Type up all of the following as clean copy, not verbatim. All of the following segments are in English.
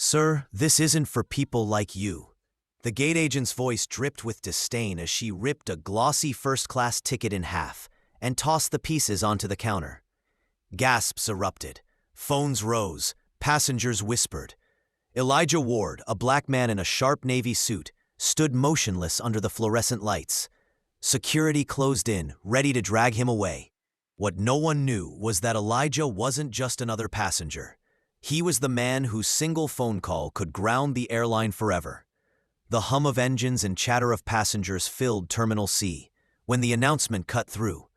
Sir, this isn't for people like you. The gate agent's voice dripped with disdain as she ripped a glossy first-class ticket in half and tossed the pieces onto the counter. Gasps erupted. Phones rose. Passengers whispered. Elijah Ward, a black man in a sharp navy suit, stood motionless under the fluorescent lights. Security closed in, ready to drag him away. What no one knew was that Elijah wasn't just another passenger. He was the man whose single phone call could ground the airline forever. The hum of engines and chatter of passengers filled Terminal C when the announcement cut through.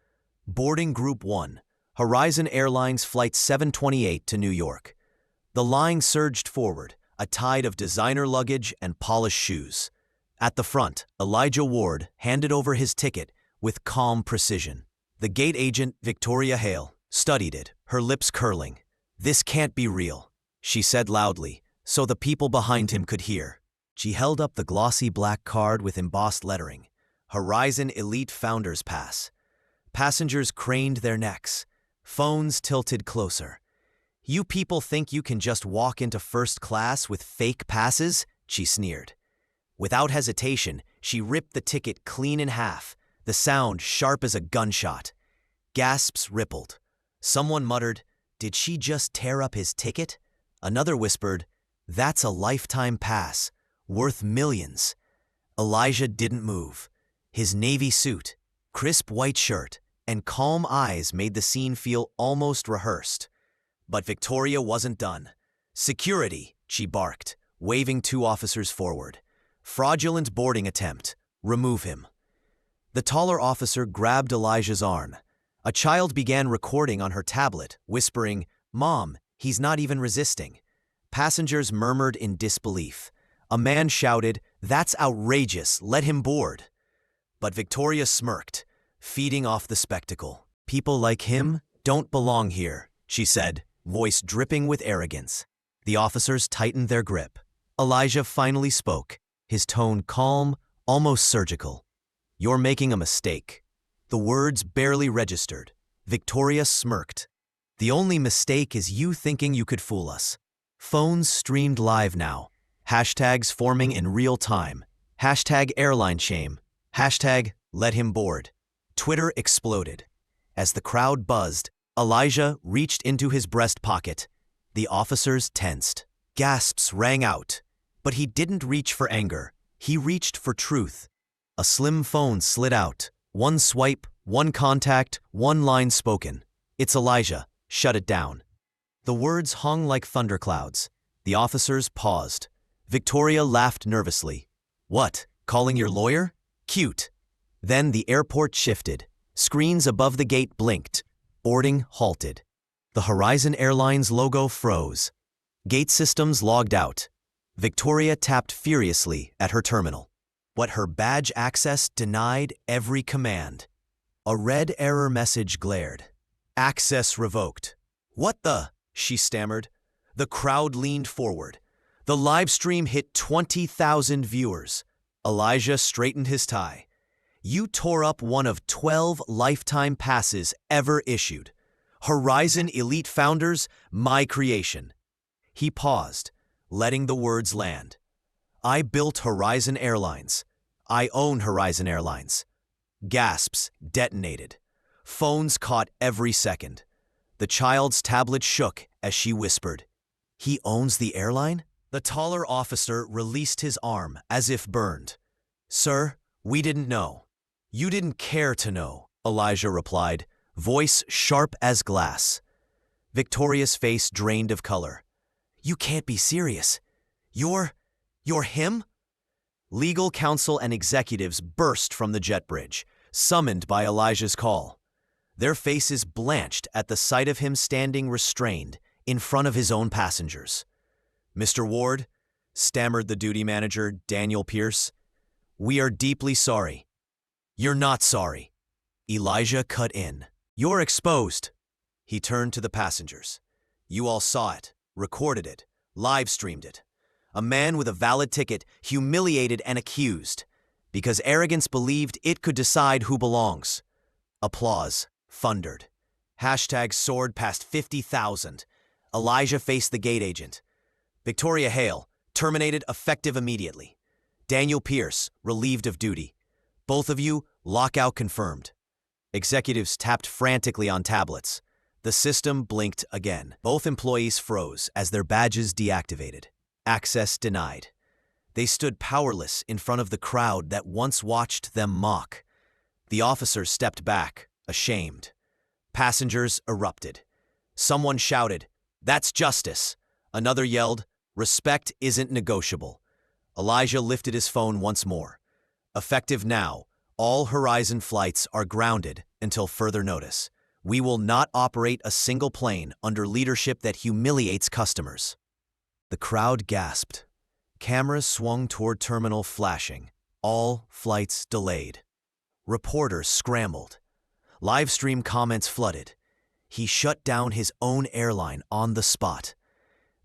Boarding Group 1, Horizon Airlines Flight 728 to New York. The line surged forward, a tide of designer luggage and polished shoes. At the front, Elijah Ward handed over his ticket with calm precision. The gate agent, Victoria Hale, studied it, her lips curling. "This can't be real," she said loudly, so the people behind him could hear. She held up the glossy black card with embossed lettering, Horizon Elite Founders Pass. Passengers craned their necks. Phones tilted closer. "You people think you can just walk into first class with fake passes?" she sneered. Without hesitation, she ripped the ticket clean in half, the sound sharp as a gunshot. Gasps rippled. Someone muttered, "Did she just tear up his ticket?" Another whispered, "That's a lifetime pass, worth millions." Elijah didn't move. His navy suit, crisp white shirt, and calm eyes made the scene feel almost rehearsed. But Victoria wasn't done. "Security," she barked, waving two officers forward. "Fraudulent boarding attempt. Remove him." The taller officer grabbed Elijah's arm. A child began recording on her tablet, whispering, "Mom, he's not even resisting." Passengers murmured in disbelief. A man shouted, "That's outrageous, let him board." But Victoria smirked, feeding off the spectacle. "People like him don't belong here," she said, voice dripping with arrogance. The officers tightened their grip. Elijah finally spoke, his tone calm, almost surgical. "You're making a mistake." The words barely registered. Victoria smirked. "The only mistake is you thinking you could fool us." Phones streamed live now. Hashtags forming in real time. Hashtag airline shame. Hashtag let him board. Twitter exploded. As the crowd buzzed, Elijah reached into his breast pocket. The officers tensed. Gasps rang out. But he didn't reach for anger. He reached for truth. A slim phone slid out. One swipe, one contact, one line spoken. "It's Elijah. Shut it down." The words hung like thunderclouds. The officers paused. Victoria laughed nervously. "What, calling your lawyer? Cute." Then the airport shifted. Screens above the gate blinked. Boarding halted. The Horizon Airlines logo froze. Gate systems logged out. Victoria tapped furiously at her terminal. What her badge access denied every command. A red error message glared. "Access revoked." "What the?" she stammered. The crowd leaned forward. The live stream hit 20,000 viewers. Elijah straightened his tie. "You tore up one of 12 lifetime passes ever issued. Horizon Elite Founders, my creation." He paused, letting the words land. "I built Horizon Airlines. I own Horizon Airlines." Gasps detonated. Phones caught every second. The child's tablet shook as she whispered, "He owns the airline?" The taller officer released his arm as if burned. "Sir, we didn't know." "You didn't care to know," Elijah replied, voice sharp as glass. Victoria's face drained of color. "You can't be serious. You're him?" Legal counsel and executives burst from the jet bridge, summoned by Elijah's call. Their faces blanched at the sight of him standing restrained in front of his own passengers. "Mr. Ward," stammered the duty manager, Daniel Pierce, "we are deeply sorry." "You're not sorry." Elijah cut in. "You're exposed." He turned to the passengers. "You all saw it, recorded it, live-streamed it. A man with a valid ticket humiliated and accused because arrogance believed it could decide who belongs." Applause thundered. Hashtag soared past 50,000. Elijah faced the gate agent. Victoria Hale, terminated effective immediately. Daniel Pierce, relieved of duty. Both of you, lockout confirmed. Executives tapped frantically on tablets. The system blinked again. Both employees froze as their badges deactivated. Access denied. They stood powerless in front of the crowd that once watched them mock. The officers stepped back, ashamed. Passengers erupted. Someone shouted, "That's justice." Another yelled, "Respect isn't negotiable." Elijah lifted his phone once more. Effective now, all Horizon flights are grounded until further notice. We will not operate a single plane under leadership that humiliates customers. The crowd gasped. Cameras swung toward terminal, flashing. All flights delayed. Reporters scrambled. Livestream comments flooded. He shut down his own airline on the spot.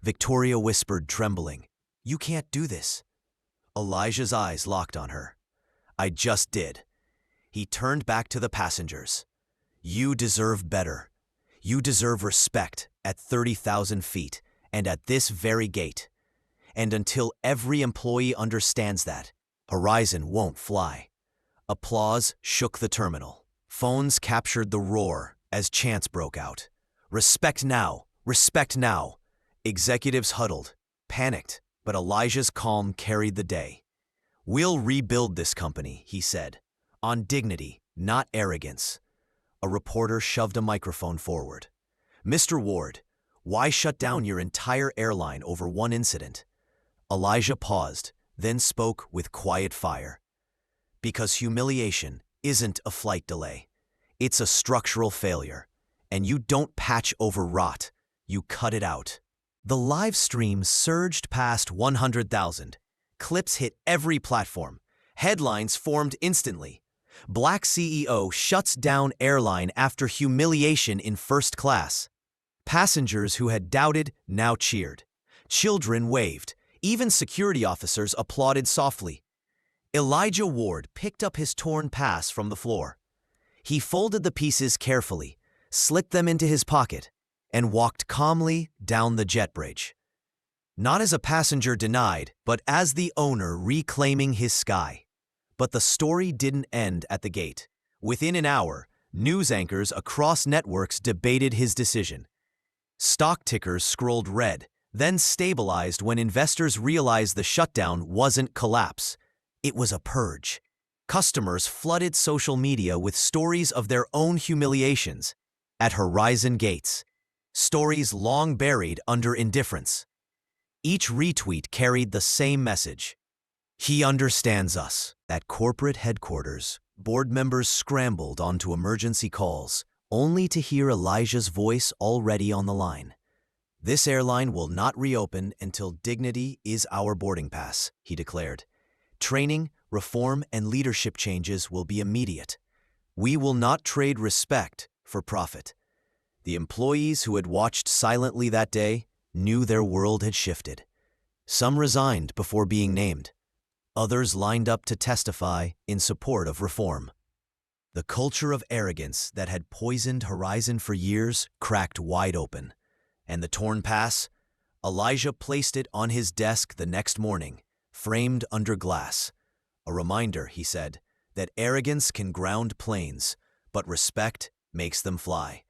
Victoria whispered, trembling, "You can't do this." Elijah's eyes locked on her. "I just did." He turned back to the passengers. "You deserve better. You deserve respect at 30,000 feet and at this very gate. And until every employee understands that, Horizon won't fly." Applause shook the terminal. Phones captured the roar as chants broke out. "Respect now! Respect now!" Executives huddled, panicked, but Elijah's calm carried the day. "We'll rebuild this company," he said, "on dignity, not arrogance." A reporter shoved a microphone forward. "Mr. Ward, why shut down your entire airline over one incident?" Elijah paused, then spoke with quiet fire. "Because humiliation isn't a flight delay. It's a structural failure. And you don't patch over rot, you cut it out." The live stream surged past 100,000. Clips hit every platform. Headlines formed instantly. Black CEO shuts down airline after humiliation in first class. Passengers who had doubted now cheered. Children waved. Even security officers applauded softly. Elijah Ward picked up his torn pass from the floor. He folded the pieces carefully, slipped them into his pocket, and walked calmly down the jet bridge. Not as a passenger denied, but as the owner reclaiming his sky. But the story didn't end at the gate. Within an hour, news anchors across networks debated his decision. Stock tickers scrolled red, then stabilized when investors realized the shutdown wasn't collapse. It was a purge. Customers flooded social media with stories of their own humiliations at Horizon gates, stories long buried under indifference. Each retweet carried the same message. "He understands us." At corporate headquarters, board members scrambled onto emergency calls, only to hear Elijah's voice already on the line. "This airline will not reopen until dignity is our boarding pass," he declared. "Training, reform, and leadership changes will be immediate. We will not trade respect for profit." The employees who had watched silently that day knew their world had shifted. Some resigned before being named. Others lined up to testify in support of reform. The culture of arrogance that had poisoned Horizon for years cracked wide open. And the torn pass? Elijah placed it on his desk the next morning, framed under glass. A reminder, he said, that arrogance can ground planes, but respect makes them fly.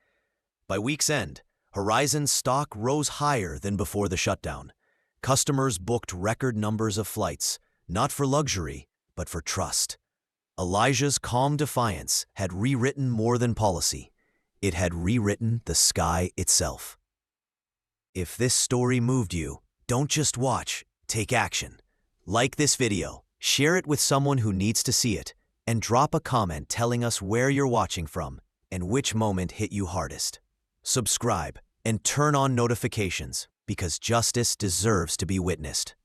By week's end, Horizon's stock rose higher than before the shutdown. Customers booked record numbers of flights, not for luxury, but for trust. Elijah's calm defiance had rewritten more than policy. It had rewritten the sky itself. If this story moved you, don't just watch, take action. Like this video, share it with someone who needs to see it, and drop a comment telling us where you're watching from and which moment hit you hardest. Subscribe and turn on notifications because justice deserves to be witnessed.